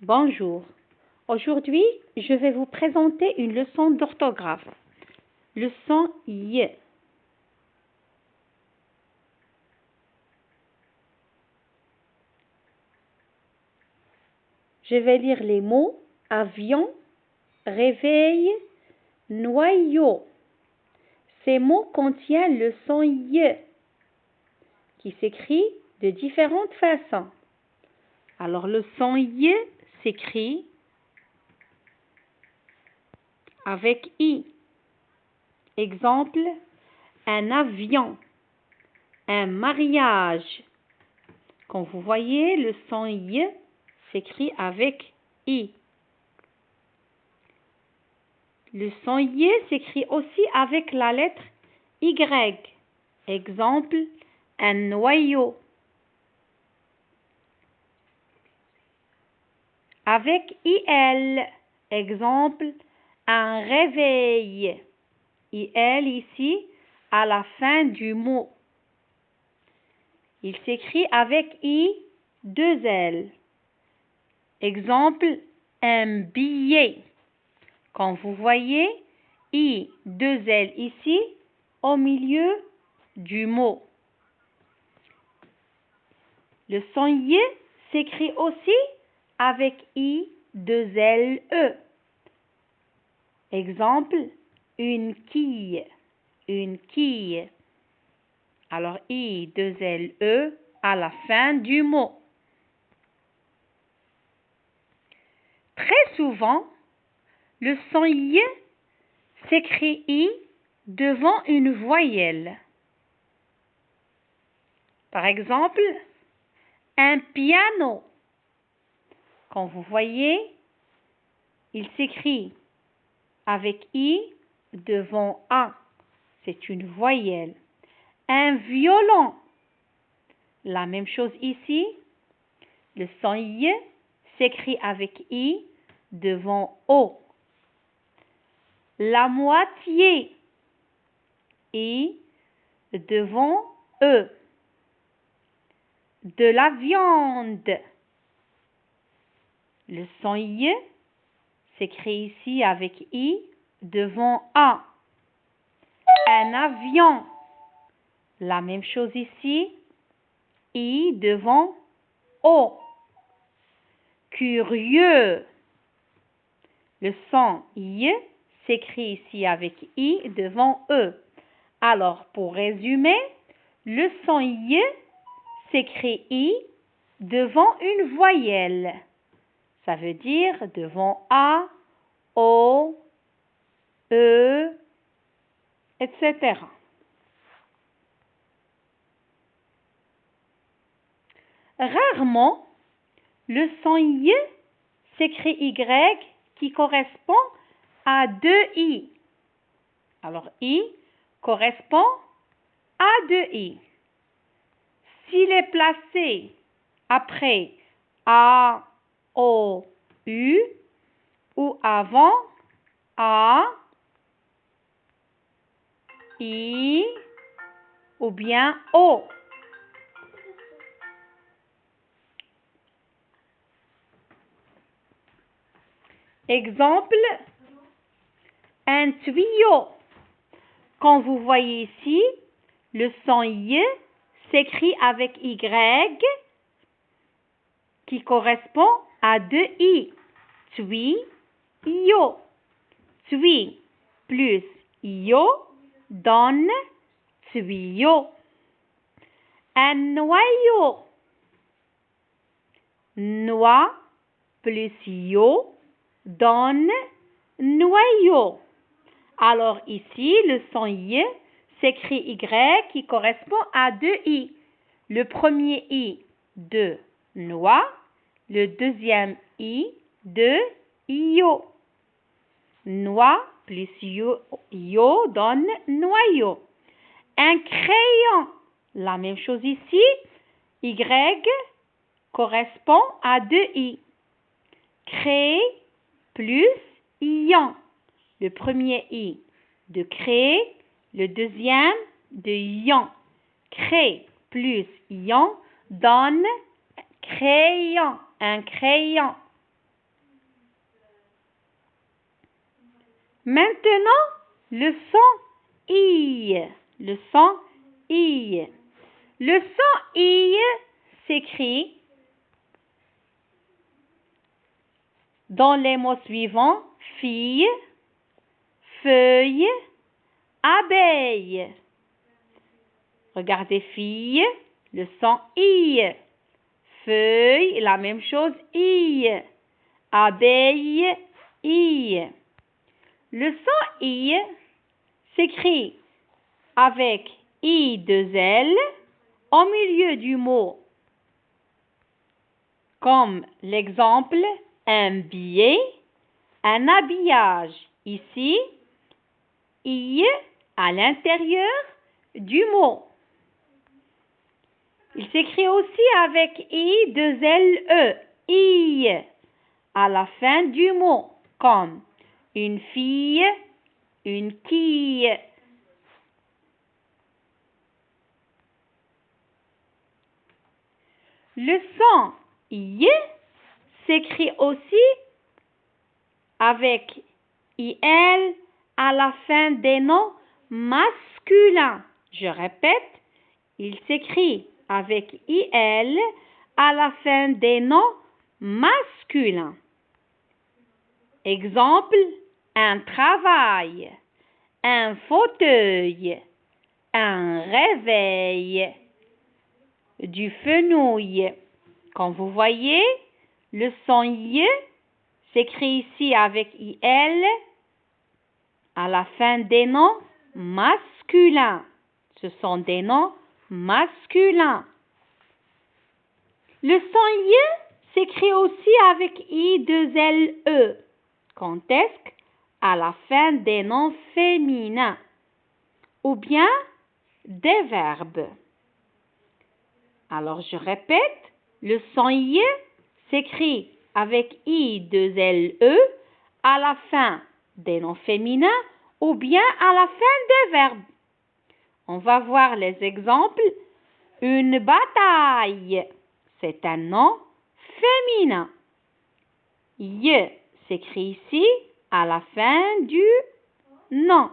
Bonjour. Aujourd'hui, je vais vous présenter une leçon d'orthographe. Leçon Y. Je vais lire les mots avion, réveil, noyau. Ces mots contiennent le son Y qui s'écrit de différentes façons. Alors le son Y s'écrit avec I. Exemple, un avion, un mariage. Quand vous voyez, le son Y s'écrit avec I. Le son Y s'écrit aussi avec la lettre Y. Exemple, un noyau. Avec IL. Exemple, un réveil. IL ici à la fin du mot. Il s'écrit avec I, deux L. Exemple, un billet. Quand vous voyez I, deux L ici, au milieu du mot. Le son Y s'écrit aussi avec I, deux L, E. Exemple, une quille. Une quille. Alors, I, deux L, E à la fin du mot. Très souvent, le son Y s'écrit I devant une voyelle. Par exemple, un piano. Quand vous voyez, il s'écrit avec I devant A. C'est une voyelle. Un violon. La même chose ici. Le son Y s'écrit avec I devant O. La moitié. I devant E. De la viande. Le son Y s'écrit ici avec I devant A. Un avion. La même chose ici. I devant O. Curieux. Le son Y s'écrit ici avec I devant E. Alors, pour résumer, le son Y s'écrit I devant une voyelle. Ça veut dire devant A, O, E, etc. Rarement, le son Y s'écrit Y qui correspond à deux I. Alors, I correspond à deux I. S'il est placé après A, O, U ou avant A, I ou bien O. Exemple, un tuyau. Quand vous voyez ici, le son Y s'écrit avec Y qui correspond à deux I. Tuyau. Tui plus io donne tuyau. Un noyau. Noix plus io donne noyau. Alors ici, le son Y s'écrit Y qui correspond à deux I. Le premier I de noix, le deuxième I de io. Noix plus io donne noyau. Un crayon, la même chose ici, Y correspond à deux I. Cré plus ion. Le premier I de créer, le deuxième de ion. Cré plus ion donne crayon, un crayon. Maintenant, le son I. Le son I. Le son I s'écrit dans les mots suivants: fille, feuille, abeille. Regardez, fille, le son I. Feuille, la même chose, I. Abeille, I. Le son I s'écrit avec I2L au milieu du mot, comme l'exemple: un billet, un habillage. Ici, I à l'intérieur du mot. Il s'écrit aussi avec I2LE, I, à la fin du mot, comme une fille, une quille. Le son I s'écrit aussi avec IL à la fin des noms masculins. Je répète, il s'écrit avec IL à la fin des noms masculins. Exemple: un travail, un fauteuil, un réveil, du fenouil. Comme vous voyez, le son I s'écrit ici avec IL à la fin des noms masculins. Ce sont des noms masculins. Le son I s'écrit aussi avec I2LE. Quand est-ce à la fin des noms féminins ou bien des verbes. Alors, je répète, le son I s'écrit avec I2LE à la fin des noms féminins ou bien à la fin des verbes. On va voir les exemples. Une bataille, c'est un nom féminin. I s'écrit ici à la fin du nom.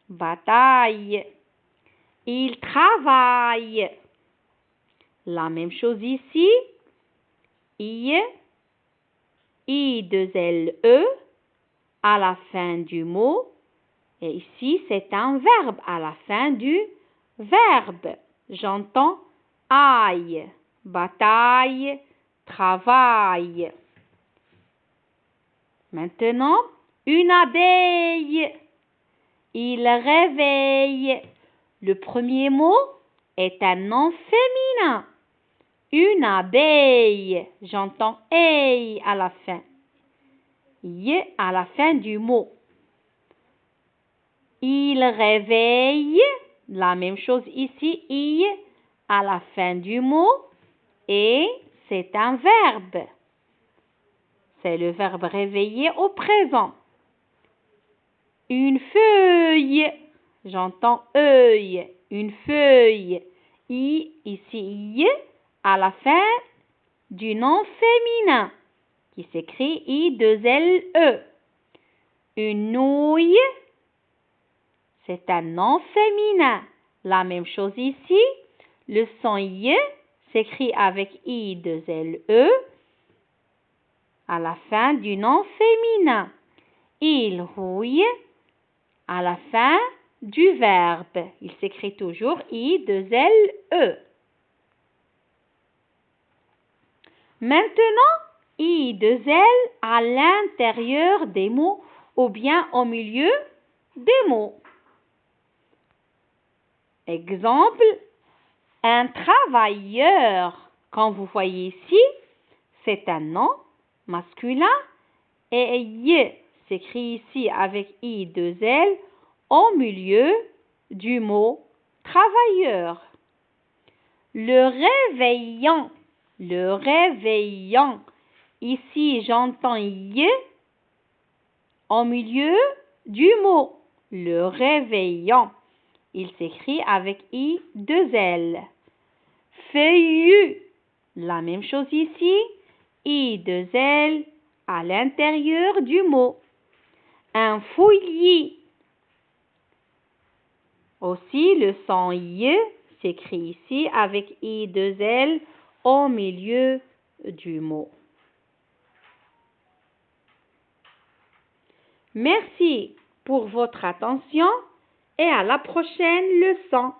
Bataille. Il travaille. La même chose ici. I2LE à la fin du mot. Et ici, c'est un verbe à la fin du verbe. J'entends aille, bataille, travail. Maintenant, une abeille. Il réveille. Le premier mot est un nom féminin. Une abeille. J'entends ei à la fin. Y à la fin du mot. Il réveille. La même chose ici. I à la fin du mot. Et c'est un verbe. C'est le verbe réveiller au présent. Une feuille. J'entends œil. Une feuille. I, ici, I, à la fin du nom féminin, qui s'écrit I2LE. Une nouille, c'est un nom féminin. La même chose ici. Le son I s'écrit avec I2LE à la fin du nom féminin. Il rouille à la fin du verbe. Il s'écrit toujours I2LE. Maintenant, I2L à l'intérieur des mots ou bien au milieu des mots. Exemple, un travailleur. Quand vous voyez ici, c'est un nom masculin et Y s'écrit ici avec I2L au milieu du mot travailleur. Le réveillant. Le réveillant. Ici, j'entends Y au milieu du mot. Le réveillant. Il s'écrit avec I2L. Feuillu. La même chose ici. I2L à l'intérieur du mot. Un fouillis. Aussi, le son Y s'écrit ici avec I2L au milieu du mot. Merci pour votre attention et à la prochaine leçon.